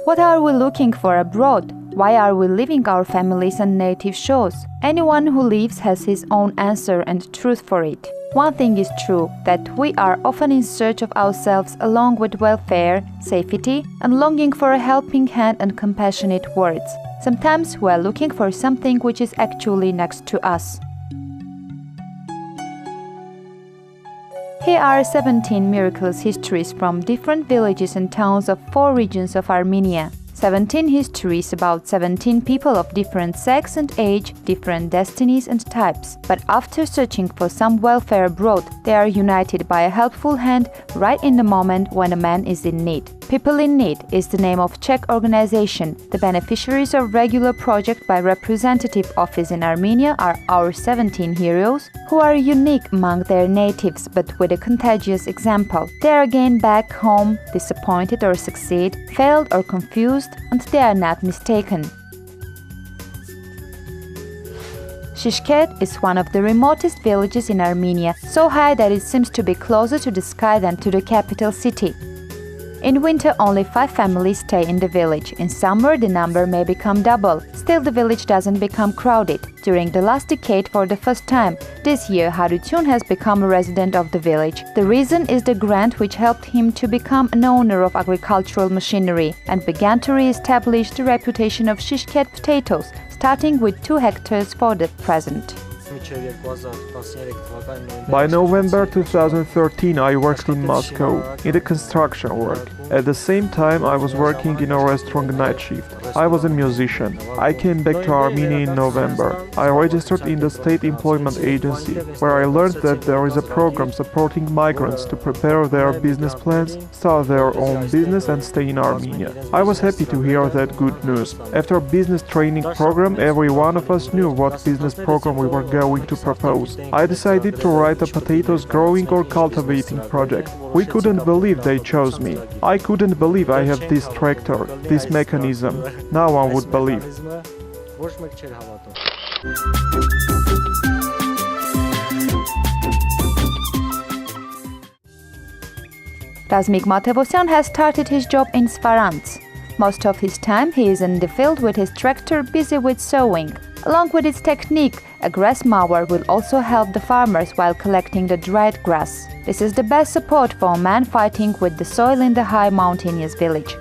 What are we looking for abroad? Why are we leaving our families and native shores? Anyone who leaves has his own answer and truth for it. One thing is true, that we are often in search of ourselves along with welfare, safety, and longing for a helping hand and compassionate words. Sometimes we are looking for something which is actually next to us. Here are 17 miraculous histories from different villages and towns of 4 regions of Armenia. 17 histories about 17 people of different sex and age, different destinies and types. But after searching for some welfare abroad, they are united by a helpful hand right in the moment when a man is in need. People in Need is the name of Czech organization. The beneficiaries of regular project by representative office in Armenia are our 17 heroes, who are unique among their natives but with a contagious example. They are again back home, disappointed or succeed, failed or confused, and they are not mistaken. Shishket is one of the remotest villages in Armenia, so high that it seems to be closer to the sky than to the capital city. In winter, only 5 families stay in the village. In summer, the number may become double. Still, the village doesn't become crowded. During the last decade, for the first time, this year, Harutun has become a resident of the village. The reason is the grant which helped him to become an owner of agricultural machinery and began to re-establish the reputation of Shishket potatoes, starting with 2 hectares for the present. By November 2013, I worked in Moscow in the construction work. At the same time, I was working in a restaurant night shift. I was a musician. I came back to Armenia in November. I registered in the State Employment Agency, where I learned that there is a program supporting migrants to prepare their business plans, start their own business and stay in Armenia. I was happy to hear that good news. After a business training program, every one of us knew what business program we were going to propose. I decided to write a potatoes growing or cultivating project. We couldn't believe they chose me. I couldn't believe I have this tractor, this mechanism. Now one would believe. Razmik Matevosyan has started his job in Svarants. Most of his time he is in the field with his tractor, busy with sowing. Along with its technique, a grass mower will also help the farmers while collecting the dried grass. This is the best support for a man fighting with the soil in the high mountainous village.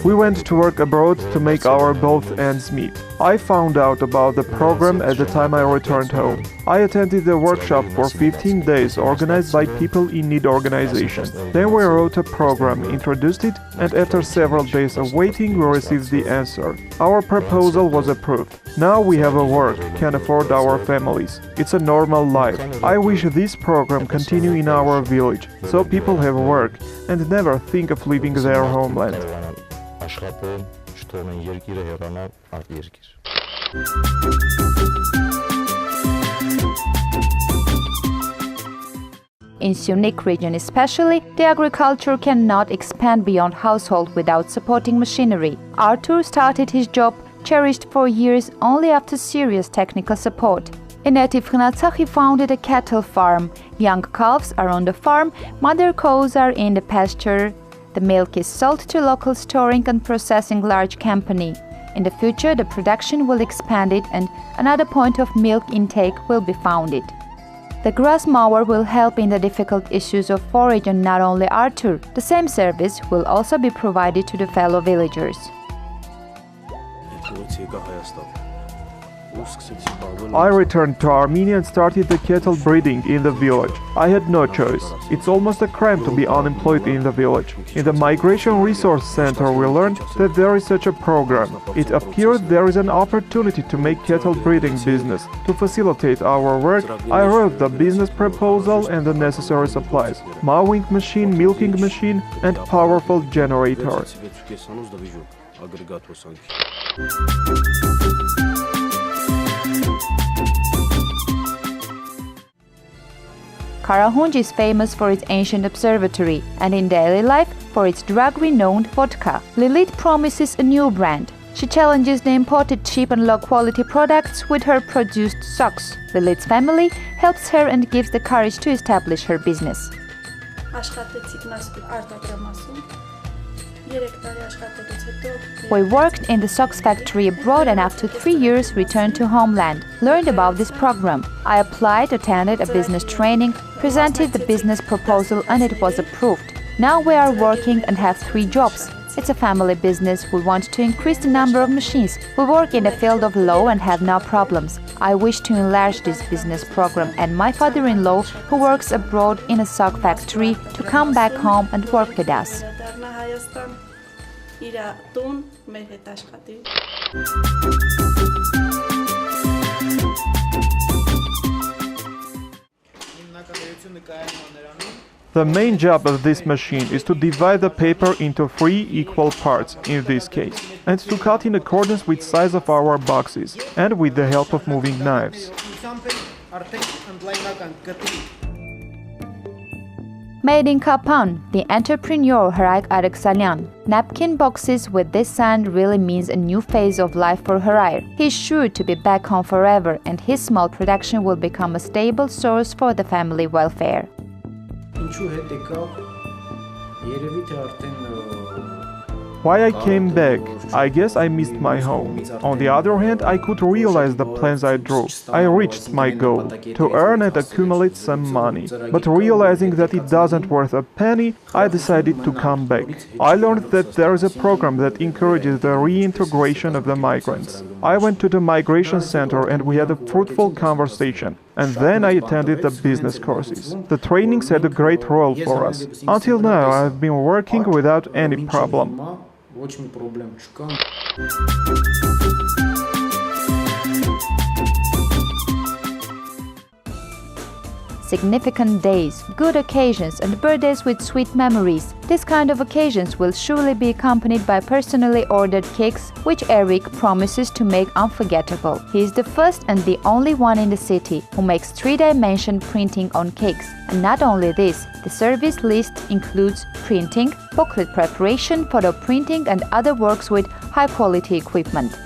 We went to work abroad to make our both ends meet. I found out about the program at the time I returned home. I attended the workshop for 15 days organized by People in Need organization. Then we wrote a program, introduced it, and after several days of waiting we received the answer. Our proposal was approved. Now we have a work, can afford our families. It's a normal life. I wish this program continue in our village, so people have work and never think of leaving their homeland. In Syunik region especially, the agriculture cannot expand beyond household without supporting machinery. Artur started his job, cherished for years, only after serious technical support. In native Hnatsak, he founded a cattle farm. Young calves are on the farm, mother cows are in the pasture. The milk is sold to local storing and processing large company. In the future, the production will expand it and another point of milk intake will be founded. The grass mower will help in the difficult issues of forage and not only Artur. The same service will also be provided to the fellow villagers. I returned to Armenia and started the cattle breeding in the village. I had no choice. It's almost a crime to be unemployed in the village. In the Migration Resource Center we learned that there is such a program. It appeared there is an opportunity to make cattle breeding business. To facilitate our work, I wrote the business proposal and the necessary supplies: mowing machine, milking machine, and powerful generator. Karahunj is famous for its ancient observatory and in daily life for its drug-renowned vodka. Lilith promises a new brand. She challenges the imported cheap and low-quality products with her produced socks. Lilith's family helps her and gives the courage to establish her business. We worked in the socks factory abroad and after 3 years returned to homeland, learned about this program. I applied, attended a business training, presented the business proposal and it was approved. Now we are working and have 3 jobs. It's a family business. We want to increase the number of machines. We work in the field of law and have no problems. I wish to enlarge this business program and my father-in-law, who works abroad in a sock factory, to come back home and work with us. The main job of this machine is to divide the paper into 3 equal parts, in this case, and to cut in accordance with size of our boxes, and with the help of moving knives. Made in Kapan, the entrepreneur Haray Alexanian. Napkin boxes with this sign really means a new phase of life for Haray. He's sure to be back home forever and his small production will become a stable source for the family welfare. Why I came back? I guess I missed my home. On the other hand, I could realize the plans I drew. I reached my goal, to earn and accumulate some money. But realizing that it doesn't worth a penny, I decided to come back. I learned that there is a program that encourages the reintegration of the migrants. I went to the migration center and we had a fruitful conversation. And then I attended the business courses. The trainings had a great role for us. Until now, I have been working without any problem. Significant days, good occasions and birthdays with sweet memories. This kind of occasions will surely be accompanied by personally ordered cakes, which Eric promises to make unforgettable. He is the first and the only one in the city who makes 3-dimension printing on cakes. And not only this, the service list includes printing, booklet preparation, photo printing and other works with high-quality equipment.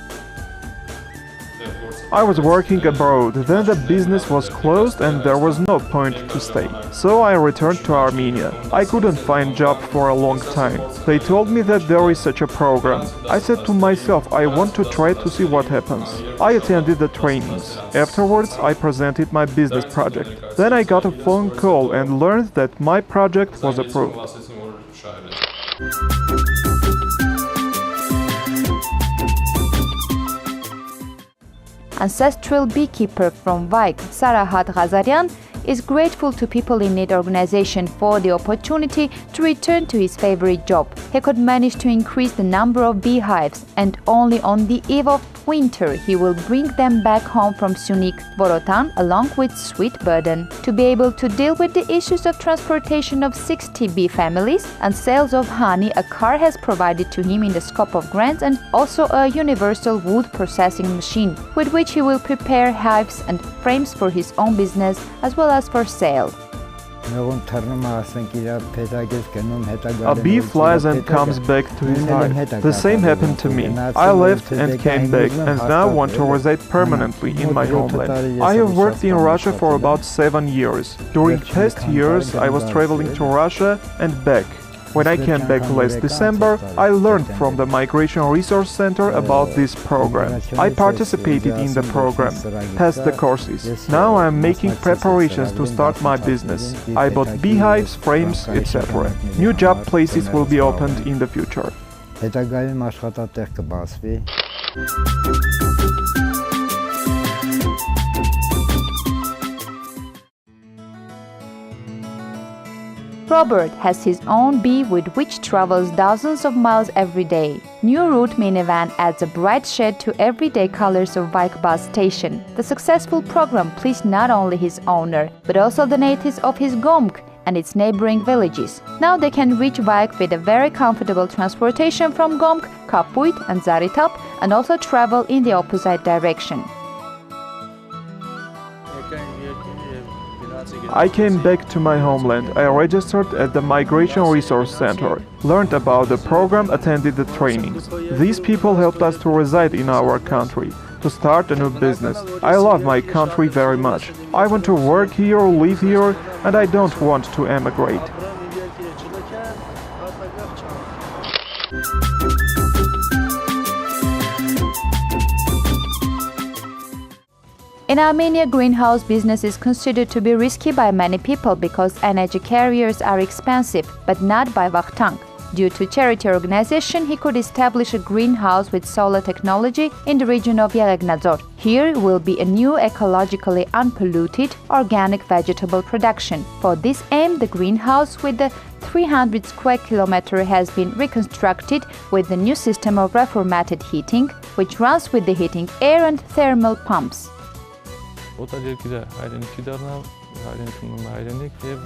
I was working abroad, then the business was closed and there was no point to stay. So I returned to Armenia. I couldn't find job for a long time. They told me that there is such a program. I said to myself, I want to try to see what happens. I attended the trainings. Afterwards, I presented my business project. Then I got a phone call and learned that my project was approved. Ancestral beekeeper from Vaik, Sarahat Ghazarian, is grateful to People in Need organization for the opportunity to return to his favorite job. He could manage to increase the number of beehives, and only on the eve of winter he will bring them back home from Sunik, Vorotan, along with sweet burden. To be able to deal with the issues of transportation of 60 bee families and sales of honey, a car has provided to him in the scope of grants and also a universal wood processing machine, with which he will prepare hives and frames for his own business as well as for sale. A bee flies and comes back to his hive. The same happened to me. I left and came back and now want to reside permanently in my homeland. I have worked in Russia for about 7 years. During past years I was traveling to Russia and back. When I came back last December, I learned from the Migration Resource Center about this program. I participated in the program, passed the courses. Now I am making preparations to start my business. I bought beehives, frames, etc. New job places will be opened in the future. Robert has his own bee with which travels dozens of miles every day. New route minivan adds a bright shade to everyday colors of Vaik bus station. The successful program pleased not only his owner, but also the natives of his Gomk and its neighboring villages. Now they can reach Vaik with a very comfortable transportation from Gomk, Kapuit and Zaritap, and also travel in the opposite direction. I came back to my homeland. I registered at the Migration Resource Center, learned about the program, attended the trainings. These people helped us to reside in our country, to start a new business. I love my country very much. I want to work here, live here, and I don't want to emigrate. In Armenia, greenhouse business is considered to be risky by many people because energy carriers are expensive, but not by Vakhtang. Due to charity organization, he could establish a greenhouse with solar technology in the region of Yelegnadzor. Here will be a new ecologically unpolluted organic vegetable production. For this aim, the greenhouse with the 300 square kilometer has been reconstructed with the new system of reformatted heating, which runs with the heating air and thermal pumps.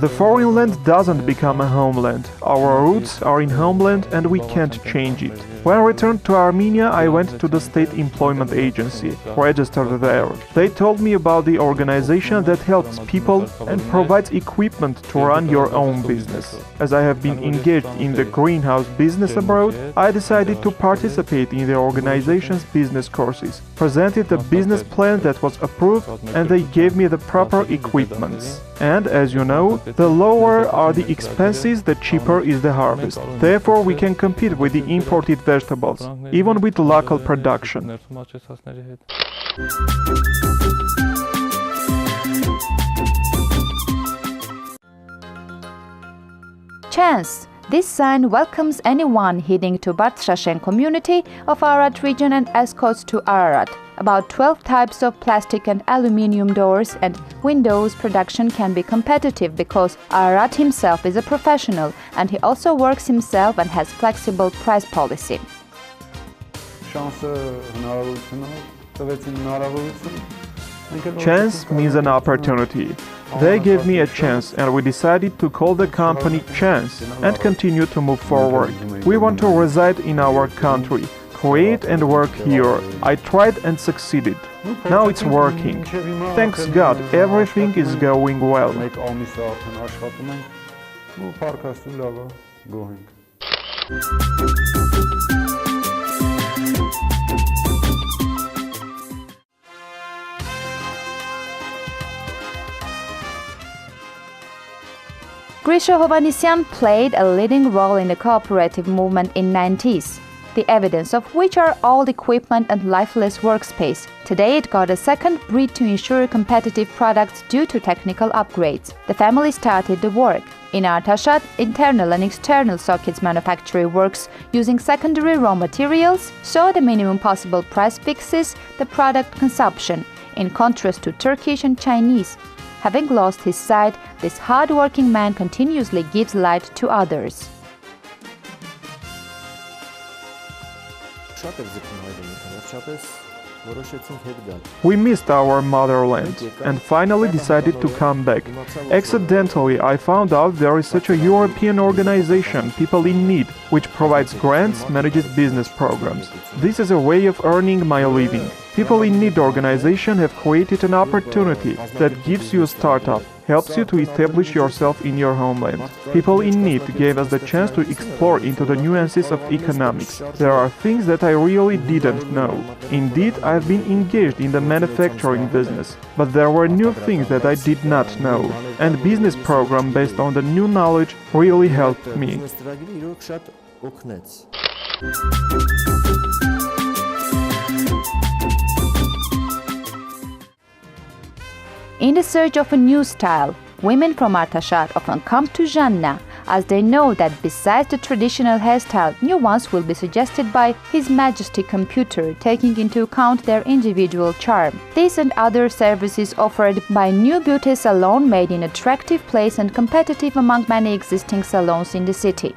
The foreign land doesn't become a homeland. Our roots are in homeland and we can't change it. When I returned to Armenia, I went to the State Employment Agency, registered there. They told me about the organization that helps people and provides equipment to run your own business. As I have been engaged in the greenhouse business abroad, I decided to participate in the organization's business courses, presented the business plan that was approved, and they gave me the proper equipment. And as you know, the lower are the expenses, the cheaper is the harvest. Therefore, we can compete with the imported vegetables, even with local production. Chance. This sign welcomes anyone heading to Bartshashen community of Ararat region and escorts to Ararat. About 12 types of plastic and aluminium doors and windows production can be competitive because Ararat himself is a professional and he also works himself and has flexible price policy. Chance means an opportunity. They gave me a chance and we decided to call the company Chance and continue to move forward. We want to reside in our country, create and work here. I tried and succeeded. Now it's working. Thanks God, everything is going well. Grisha Hovanesyan played a leading role in the cooperative movement in 90s, the evidence of which are old equipment and lifeless workspace. Today it got a second breed to ensure competitive products due to technical upgrades. The family started the work. In Artashat, internal and external sockets manufacturing works using secondary raw materials, so the minimum possible price fixes the product consumption, in contrast to Turkish and Chinese. Having lost his sight, this hard-working man continuously gives light to others. We missed our motherland and finally decided to come back. Accidentally, I found out there is such a European organization, People in Need, which provides grants, manages business programs. This is a way of earning my living. People in Need organization have created an opportunity that gives you a startup, helps you to establish yourself in your homeland. People in Need gave us the chance to explore into the nuances of economics. There are things that I really didn't know. Indeed, I've been engaged in the manufacturing business, but there were new things that I did not know, and business program based on the new knowledge really helped me. In the search of a new style, women from Artashat often come to Janna, as they know that besides the traditional hairstyle, new ones will be suggested by His Majesty Computer, taking into account their individual charm. These and other services offered by New Beauty Salon made in attractive place and competitive among many existing salons in the city.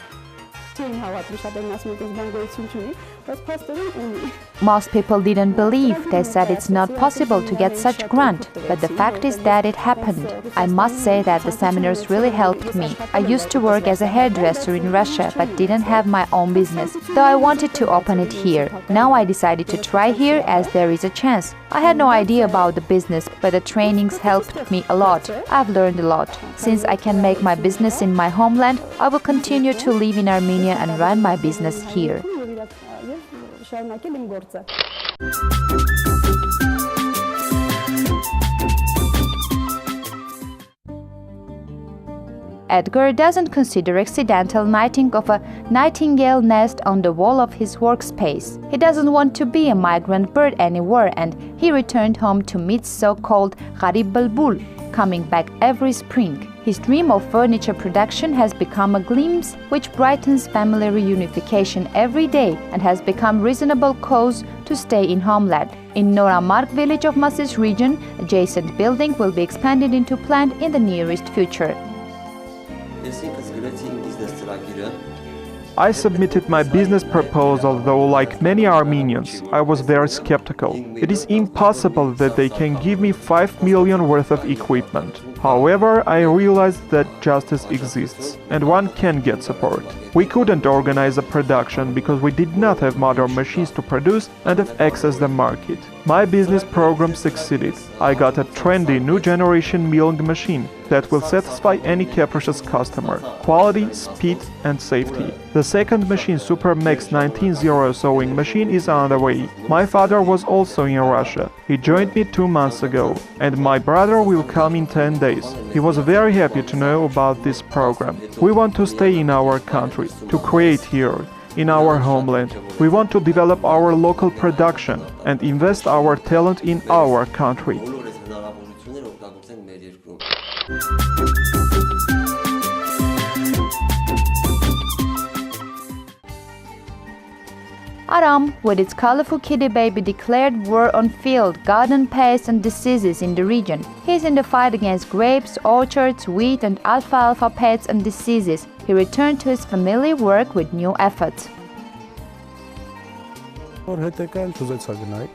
Most people didn't believe. They said it's not possible to get such grant, but the fact is that it happened. I must say that the seminars really helped me. I used to work as a hairdresser in Russia, but didn't have my own business, though I wanted to open it here. Now I decided to try here as there is a chance. I had no idea about the business, but the trainings helped me a lot. I've learned a lot. Since I can make my business in my homeland, I will continue to live in Armenia and run my business here. Edgar doesn't consider accidental knitting of a nightingale nest on the wall of his workspace. He doesn't want to be a migrant bird anymore, and he returned home to meet so-called Gharib Bulbul, coming back every spring. His dream of furniture production has become a glimpse which brightens family reunification every day and has become reasonable cause to stay in homeland. In Noramark village of Masis region, adjacent building will be expanded into plant in the nearest future. I submitted my business proposal, though like many Armenians, I was very skeptical. It is impossible that they can give me 5 million worth of equipment. However, I realized that justice exists, and one can get support. We couldn't organize a production because we did not have modern machines to produce and have accessed the market. My business program succeeded. I got a trendy new generation milling machine that will satisfy any capricious customer. Quality, speed and safety. The second machine, Super Max 19.0 sewing machine, is on the way. My father was also in Russia. He joined me 2 months ago, and my brother will come in 10 days. He was very happy to know about this program. We want to stay in our country, to create here, in our homeland. We want to develop our local production and invest our talent in our country. Aram, with its colorful kitty baby, declared war on field, garden pests and diseases in the region. He is in the fight against grapes, orchards, wheat and alfalfa pests and diseases. He returned to his family work with new efforts.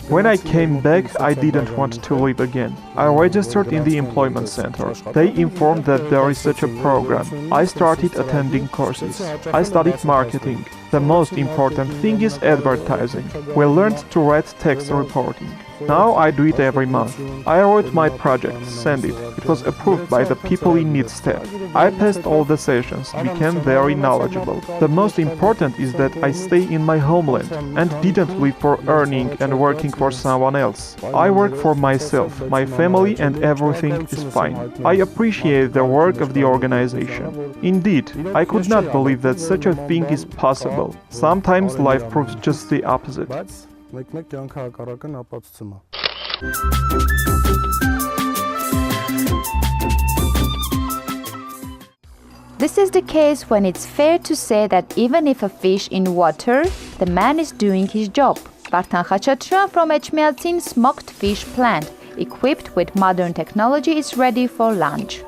When I came back, I didn't want to leave again. I registered in the employment center. They informed that there is such a program. I started attending courses. I studied marketing. The most important thing is advertising. We learned to write text reporting. Now I do it every month. I wrote my project, sent it. It was approved by the people in need step. I passed all the sessions, became very knowledgeable. The most important is that I stay in my homeland and didn't live for earning and working for someone else. I work for myself, my family, and everything is fine. I appreciate the work of the organization. Indeed, I could not believe that such a thing is possible. Sometimes life proves just the opposite. This is the case when it's fair to say that even if a fish in water, the man is doing his job. Vartan Khachaturian from Echmiadzin smoked fish plant, equipped with modern technology, is ready for lunch.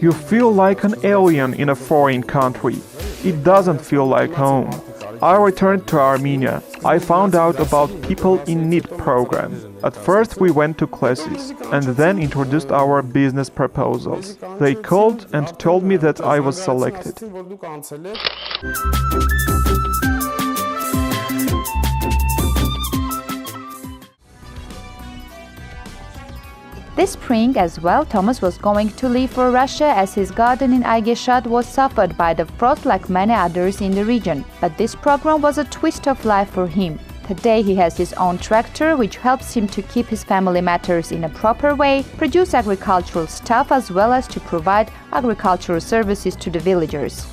You feel like an alien in a foreign country. It doesn't feel like home. I returned to Armenia. I found out about People in Need program. At first we went to classes and then introduced our business proposals. They called and told me that I was selected. This spring as well, Thomas was going to leave for Russia as his garden in Aygeshad was suffered by the frost like many others in the region. But this program was a twist of life for him. Today he has his own tractor which helps him to keep his family matters in a proper way, produce agricultural stuff as well as to provide agricultural services to the villagers.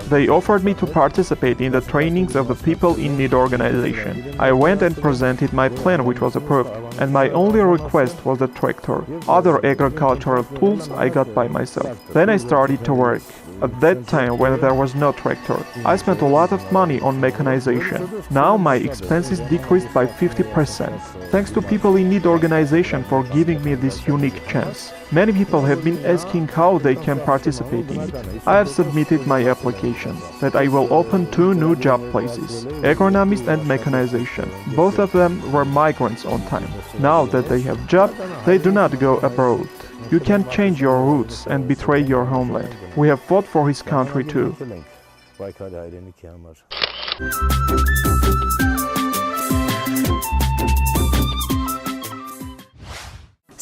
They offered me to participate in the trainings of the People in Need organization. I went and presented my plan, which was approved, and my only request was the tractor. Other agricultural tools I got by myself. Then I started to work. At that time, when there was no tractor, I spent a lot of money on mechanization. Now my expenses decreased by 50%. Thanks to People in Need organization for giving me this unique chance. Many people have been asking how they can participate in it. I have submitted my application that I will open 2 new job places, agronomist and mechanization. Both of them were migrants on time. Now that they have job, they do not go abroad. You can change your roots and betray your homeland. We have fought for his country too.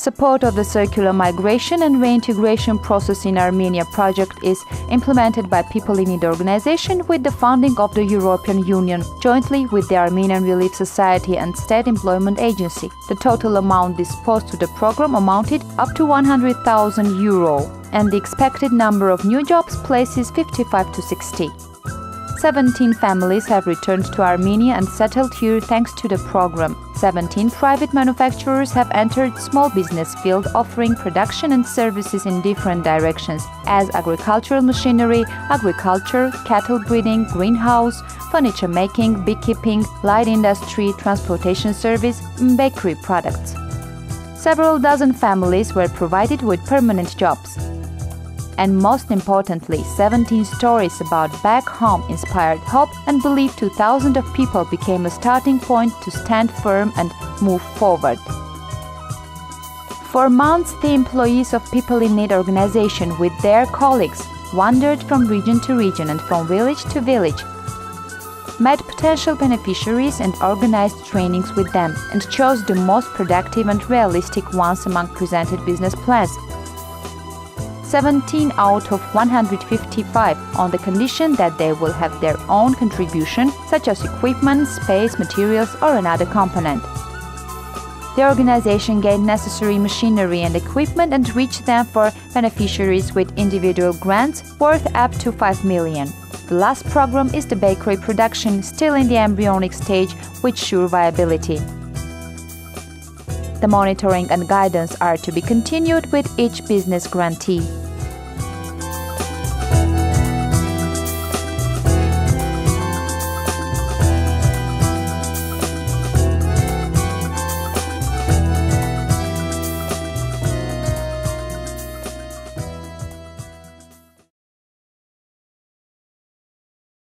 Support of the circular migration and reintegration process in Armenia project is implemented by People in Need organization with the funding of the European Union, jointly with the Armenian Relief Society and State Employment Agency. The total amount disposed to the program amounted up to 100,000 euro, and the expected number of new jobs places 55 to 60. 17 families have returned to Armenia and settled here thanks to the program. 17 private manufacturers have entered small business field offering production and services in different directions as agricultural machinery, agriculture, cattle breeding, greenhouse, furniture making, beekeeping, light industry, transportation service, and bakery products. Several dozen families were provided with permanent jobs. And most importantly, 17 stories about back home inspired hope and belief to thousands of people became a starting point to stand firm and move forward. For months, the employees of People in Need organization with their colleagues wandered from region to region and from village to village, met potential beneficiaries and organized trainings with them, and chose the most productive and realistic ones among presented business plans. 17 out of 155 on the condition that they will have their own contribution, such as equipment, space, materials, or another component. The organization gained necessary machinery and equipment and reached them for beneficiaries with individual grants worth up to 5 million. The last program is the bakery production, still in the embryonic stage with sure viability. The monitoring and guidance are to be continued with each business grantee.